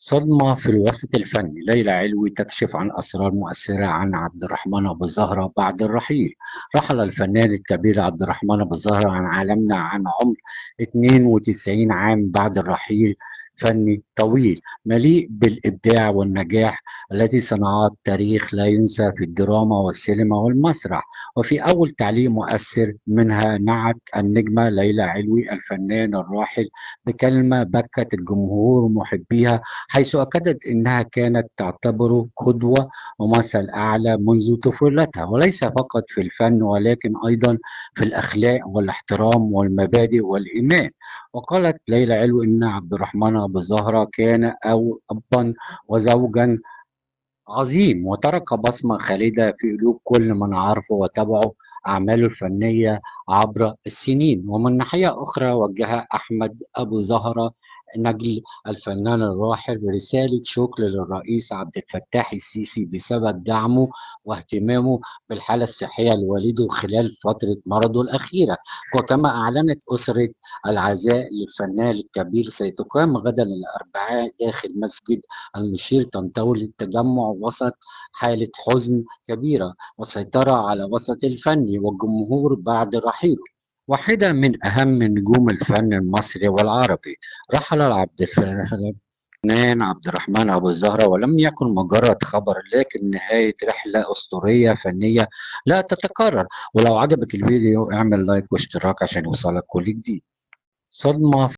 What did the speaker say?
صدمة في الوسط الفني، ليلى علوي تكشف عن أسرار مؤثرة عن عبد الرحمن أبو زهرة بعد الرحيل. رحل الفنان الكبير عبد الرحمن أبو زهرة عن عالمنا عن عمر 92 عام بعد الرحيل فني طويل مليء بالإبداع والنجاح التي صنعت تاريخ لا ينسى في الدراما والسينما والمسرح. وفي أول تعليق مؤثر منها نعت النجمة ليلى علوي الفنان الراحل بكلمة بكت الجمهور ومحبيها، حيث أكدت أنها كانت تعتبره قدوة ومثل أعلى منذ طفولتها، وليس فقط في الفن ولكن أيضا في الأخلاق والاحترام والمبادئ والإيمان. وقالت ليلى علو أن عبد الرحمن أبو زهرة كان أو أبا وزوجا عظيم، وترك بصمة خالدة في قلوب كل من عرفه وتابعه أعماله الفنية عبر السنين. ومن ناحية أخرى وجه أحمد أبو زهرة نجل الفنان الراحل رسالة شكر للرئيس عبد الفتاح السيسي بسبب دعمه واهتمامه بالحالة الصحية لوالده خلال فترة مرضه الأخيرة. وكما أعلنت أسرة العزاء للفنان الكبير سيتقام غدا الأربعاء داخل مسجد المشير طنطاوي للتجمع وسط حالة حزن كبيرة وسيطرة على وسط الفني والجمهور بعد رحيله. واحدة من أهم نجوم الفن المصري والعربي، رحل الفنان عبد الرحمن أبو الزهرة، ولم يكن مجرد خبر لكن نهاية رحلة أسطورية فنية لا تتكرر. ولو عجبك الفيديو اعمل لايك واشتراك عشان يوصلك كل جديد. صدمة